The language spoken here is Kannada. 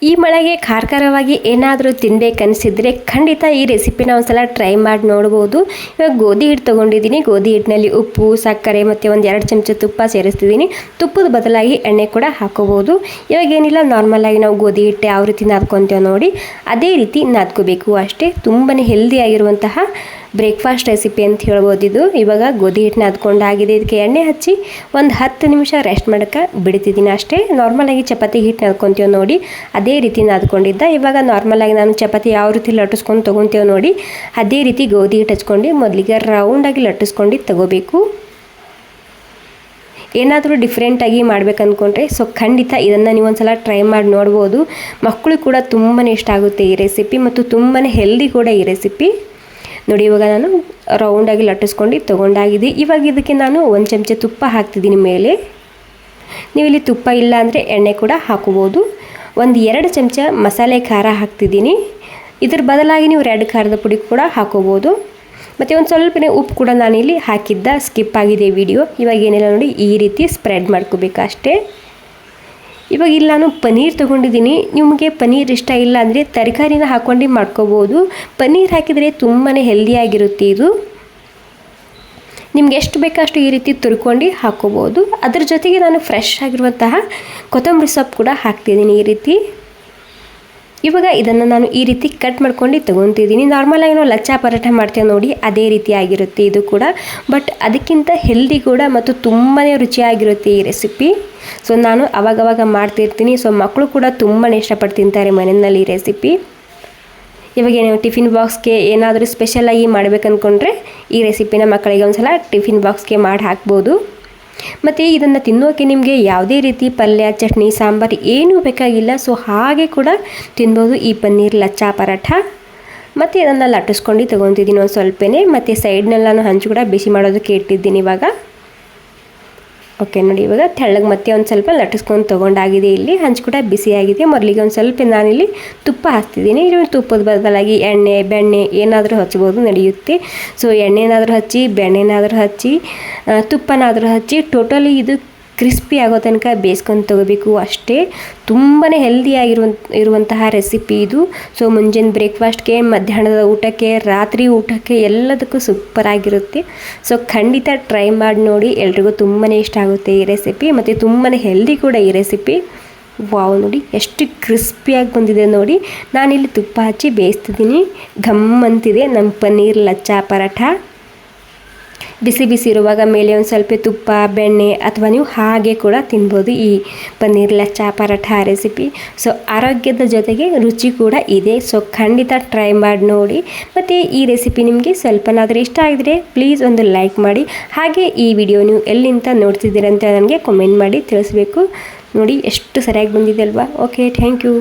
ಈ ಮಳೆಗೆ ಖಾರವಾಗಿ ಏನಾದರೂ ತಿನ್ನಬೇಕನ್ನಿಸಿದ್ರೆ ಖಂಡಿತ ಈ ರೆಸಿಪಿನ ಒಂದ್ಸಲ ಟ್ರೈ ಮಾಡಿ ನೋಡ್ಬೋದು. ಇವಾಗ ಗೋಧಿ ಹಿಟ್ಟು ತೊಗೊಂಡಿದ್ದೀನಿ. ಗೋಧಿ ಹಿಟ್ಟಿನಲ್ಲಿ ಉಪ್ಪು, ಸಕ್ಕರೆ ಮತ್ತು ಒಂದು 2 ಚಮಚ ತುಪ್ಪ ಸೇರಿಸ್ತಿದ್ದೀನಿ. ತುಪ್ಪದ ಬದಲಾಗಿ ಎಣ್ಣೆ ಕೂಡ ಹಾಕೋಬೋದು. ಇವಾಗ ಏನಿಲ್ಲ, ನಾರ್ಮಲಾಗಿ ನಾವು ಗೋಧಿ ಹಿಟ್ಟು ಯಾವ ರೀತಿ ನಾದ್ಕೊತೇವೆ ನೋಡಿ ಅದೇ ರೀತಿ ನಾದ್ಕೋಬೇಕು ಅಷ್ಟೇ. ತುಂಬಾ ಹೆಲ್ದಿಯಾಗಿರುವಂತಹ ಬ್ರೇಕ್ಫಾಸ್ಟ್ ರೆಸಿಪಿ ಅಂತ ಹೇಳ್ಬೋದು ಇದು. ಇವಾಗ ಗೋಧಿ ಹಿಟ್ಟು ನಾದ್ಕೊಂಡಾಗಿದೆ. ಇದಕ್ಕೆ ಎಣ್ಣೆ ಹಚ್ಚಿ ಒಂದು 10 ನಿಮಿಷ ರೆಸ್ಟ್ ಮಾಡೋಕ್ಕೆ ಬಿಡ್ತಿದ್ದೀನಿ ಅಷ್ಟೇ. ನಾರ್ಮಲಾಗಿ ಚಪಾತಿ ಹಿಟ್ಟು ನಾದ್ಕೊತೀವಿ ನೋಡಿ ಅದೇ ರೀತಿ ನಾದ್ಕೊಂಡಿದ್ದ. ಇವಾಗ ನಾರ್ಮಲಾಗಿ ನಾನು ಚಪಾತಿ ಯಾವ ರೀತಿ ಲಟ್ಟಿಸ್ಕೊಂಡು ತೊಗೊತೀವಿ ನೋಡಿ ಅದೇ ರೀತಿ ಗೋಧಿ ಹಿಟ್ಟು ಹಚ್ಕೊಂಡು ಮೊದಲಿಗೆ ರೌಂಡಾಗಿ ಲಟ್ಟಿಸ್ಕೊಂಡು ತೊಗೋಬೇಕು. ಏನಾದರೂ ಡಿಫ್ರೆಂಟಾಗಿ ಮಾಡ್ಬೇಕಂದ್ಕೊಂಡ್ರೆ ಖಂಡಿತ ಇದನ್ನು ನೀವು ಒಂದ್ಸಲ ಟ್ರೈ ಮಾಡಿ ನೋಡ್ಬೋದು. ಮಕ್ಕಳು ಕೂಡ ತುಂಬಾ ಇಷ್ಟ ಆಗುತ್ತೆ ಈ ರೆಸಿಪಿ ಮತ್ತು ತುಂಬಾ ಹೆಲ್ದಿ ಕೂಡ ಈ ರೆಸಿಪಿ ನೋಡಿ. ಇವಾಗ ನಾನು ರೌಂಡಾಗಿ ಲಟ್ಟಿಸ್ಕೊಂಡು ತೊಗೊಂಡಾಗಿದೆ. ಇವಾಗ ಇದಕ್ಕೆ ನಾನು 1 ಚಮಚ ತುಪ್ಪ ಹಾಕ್ತಿದ್ದೀನಿ ಮೇಲೆ. ನೀವು ಇಲ್ಲಿ ತುಪ್ಪ ಇಲ್ಲ ಅಂದರೆ ಎಣ್ಣೆ ಕೂಡ ಹಾಕೋಬೋದು. ಒಂದು 2 ಚಮಚ ಮಸಾಲೆ ಖಾರ ಹಾಕ್ತಿದ್ದೀನಿ. ಇದ್ರ ಬದಲಾಗಿ ನೀವು ರೆಡ್ ಖಾರದ ಪುಡಿ ಕೂಡ ಹಾಕೋಬೋದು. ಮತ್ತು ಒಂದು ಸ್ವಲ್ಪನೇ ಉಪ್ಪು ಕೂಡ ನಾನಿಲ್ಲಿ ಹಾಕಿದ್ದ, ಸ್ಕಿಪ್ ಆಗಿದೆ ವಿಡಿಯೋ. ಇವಾಗ ಏನಿಲ್ಲ ನೋಡಿ ಈ ರೀತಿ ಸ್ಪ್ರೆಡ್ ಮಾಡ್ಕೋಬೇಕು ಅಷ್ಟೇ. ಇವಾಗ ಇಲ್ಲಿ ನಾನು ಪನ್ನೀರ್ ತೊಗೊಂಡಿದ್ದೀನಿ. ನಿಮಗೆ ಪನ್ನೀರ್ ಇಷ್ಟ ಇಲ್ಲ ಅಂದರೆ ತರಕಾರಿನ ಹಾಕ್ಕೊಂಡು ಮಾಡ್ಕೋಬೋದು. ಪನ್ನೀರ್ ಹಾಕಿದರೆ ತುಂಬಾ ಹೆಲ್ದಿಯಾಗಿರುತ್ತೆ ಇದು. ನಿಮ್ಗೆ ಎಷ್ಟು ಬೇಕಷ್ಟು ಈ ರೀತಿ ತುರ್ಕೊಂಡು ಹಾಕ್ಕೋಬೋದು. ಅದ್ರ ಜೊತೆಗೆ ನಾನು ಫ್ರೆಶ್ ಆಗಿರುವಂತಹ ಕೊತ್ತಂಬರಿ ಸೊಪ್ಪು ಕೂಡ ಹಾಕ್ತಿದ್ದೀನಿ ಈ ರೀತಿ. ಇವಾಗ ಇದನ್ನು ನಾನು ಈ ರೀತಿ ಕಟ್ ಮಾಡ್ಕೊಂಡು ತೊಗೊತಿದ್ದೀನಿ. ನಾರ್ಮಲಾಗಿ ನಾವು ಲಚ್ಚಾ ಪರೋಟ ಮಾಡ್ತೇವೆ ನೋಡಿ ಅದೇ ರೀತಿ ಆಗಿರುತ್ತೆ ಇದು ಕೂಡ. ಬಟ್ ಅದಕ್ಕಿಂತ ಹೆಲ್ದಿ ಕೂಡ ಮತ್ತು ತುಂಬಾ ರುಚಿಯಾಗಿರುತ್ತೆ ಈ ರೆಸಿಪಿ. ಸೊ ನಾನು ಅವಾಗವಾಗ ಮಾಡ್ತಿರ್ತೀನಿ. ಸೊ ಮಕ್ಕಳು ಕೂಡ ತುಂಬಾ ಇಷ್ಟಪಟ್ಟು ತಿಂತಾರೆ ಮನೆಯಲ್ಲಿ ಈ ರೆಸಿಪಿ. ಇವಾಗ ನೀವು ಟಿಫಿನ್ ಬಾಕ್ಸ್ಗೆ ಏನಾದರೂ ಸ್ಪೆಷಲಾಗಿ ಮಾಡ್ಬೇಕಂದ್ಕೊಂಡ್ರೆ ಈ ರೆಸಿಪಿನ ಮಕ್ಕಳಿಗೆ ಒಂದು ಸಲ ಟಿಫಿನ್ ಬಾಕ್ಸ್ಗೆ ಮಾಡಿ ಹಾಕ್ಬೋದು. ಮತ್ತು ಇದನ್ನು ತಿನ್ನೋಕೆ ನಿಮಗೆ ಯಾವುದೇ ರೀತಿ ಪಲ್ಯ, ಚಟ್ನಿ, ಸಾಂಬಾರು ಏನೂ ಬೇಕಾಗಿಲ್ಲ. ಸೊ ಹಾಗೆ ಕೂಡ ತಿನ್ಬೋದು ಈ ಪನ್ನೀರ್ ಲಚ್ಚಾ ಪರಾಠ. ಮತ್ತು ಇದನ್ನು ಲಟ್ಟಿಸ್ಕೊಂಡು ತೊಗೊತಿದ್ದೀನಿ ಒಂದು ಸ್ವಲ್ಪನೇ. ಮತ್ತು ಸೈಡ್ನಲ್ಲಿ ನಾನು ಹಂಚು ಕೂಡ ಬಿಸಿ ಮಾಡೋದಕ್ಕೆ ಇಟ್ಟಿದ್ದೀನಿ ಇವಾಗ. ಓಕೆ ನೋಡಿ, ಇವಾಗ ತೆಳ್ಳಗೆ ಮತ್ತೆ ಒಂದು ಸ್ವಲ್ಪ ಲಟ್ಟಿಸ್ಕೊಂಡು ತೊಗೊಂಡಾಗಿದೆ. ಇಲ್ಲಿ ಹಂಚು ಕೂಡ ಬಿಸಿಯಾಗಿದೆ. ಮೊದಲಿಗೆ ಒಂದು ಸ್ವಲ್ಪ ನಾನಿಲ್ಲಿ ತುಪ್ಪ ಹಾಕ್ತಿದ್ದೀನಿ. ಇಲ್ಲಿ ತುಪ್ಪದ ಬದಲಾಗಿ ಎಣ್ಣೆ, ಬೆಣ್ಣೆ ಏನಾದರೂ ಹಚ್ಬೋದು, ನಡೆಯುತ್ತೆ. ಸೊ ಎಣ್ಣೆನಾದರೂ ಹಚ್ಚಿ, ಬೆಣ್ಣೆನಾದರೂ ಹಚ್ಚಿ, ತುಪ್ಪನಾದರೂ ಹಚ್ಚಿ ಟೋಟಲಿ ಇದು ಕ್ರಿಸ್ಪಿ ಆಗೋ ತನಕ ಬೇಯಿಸ್ಕೊಂಡು ತೊಗೋಬೇಕು ಅಷ್ಟೇ. ತುಂಬಾ ಇರುವಂತಹ ರೆಸಿಪಿ ಇದು. ಸೊ ಮುಂಜಾನೆ ಬ್ರೇಕ್ಫಾಸ್ಟ್ಗೆ, ಮಧ್ಯಾಹ್ನದ ಊಟಕ್ಕೆ, ರಾತ್ರಿ ಊಟಕ್ಕೆ ಎಲ್ಲದಕ್ಕೂ ಸೂಪರಾಗಿರುತ್ತೆ. ಸೊ ಖಂಡಿತ ಟ್ರೈ ಮಾಡಿ ನೋಡಿ. ಎಲ್ರಿಗೂ ತುಂಬಾ ಇಷ್ಟ ಆಗುತ್ತೆ ಈ ರೆಸಿಪಿ ಮತ್ತು ತುಂಬಾ ಹೆಲ್ದಿ ಕೂಡ ಈ ರೆಸಿಪಿ. ವಾವ್, ನೋಡಿ ಎಷ್ಟು ಕ್ರಿಸ್ಪಿಯಾಗಿ ಬಂದಿದೆ ನೋಡಿ. ನಾನಿಲ್ಲಿ ತುಪ್ಪ ಹಚ್ಚಿ ಬೇಯಿಸ್ತಿದ್ದೀನಿ. ಘಮ್ ಅಂತಿದೆ ನಮ್ಮ ಪನ್ನೀರ್ ಲಚ್ಚಾ ಪರಾಠ. ಬಿಸಿ ಬಿಸಿ ಇರುವಾಗ ಮೇಲೆ ಒಂದು ಸ್ವಲ್ಪ ತುಪ್ಪ, ಬೆಣ್ಣೆ ಅಥವಾ ನೀವು ಹಾಗೆ ಕೂಡ ತಿನ್ಬೋದು ಈ ಪನ್ನೀರ್ ಲಚ್ಚಾ ಪರಾಠ ರೆಸಿಪಿ. ಸೊ ಆರೋಗ್ಯದ ಜೊತೆಗೆ ರುಚಿ ಕೂಡ ಇದೆ. ಸೊ ಖಂಡಿತ ಟ್ರೈ ಮಾಡಿ ನೋಡಿ. ಮತ್ತು ಈ ರೆಸಿಪಿ ನಿಮಗೆ ಸ್ವಲ್ಪನಾದರೂ ಇಷ್ಟ ಆಗಿದ್ರೆ ಪ್ಲೀಸ್ ಒಂದು ಲೈಕ್ ಮಾಡಿ. ಹಾಗೆ ಈ ವಿಡಿಯೋ ನೀವು ಎಲ್ಲಿಂದ ನೋಡ್ತಿದ್ದೀರಂತ ನನಗೆ ಕಮೆಂಟ್ ಮಾಡಿ ತಿಳಿಸ್ಬೇಕು. ನೋಡಿ ಎಷ್ಟು ಸರಿಯಾಗಿ ಬಂದಿದೆ ಅಲ್ವಾ. Okay, thank you.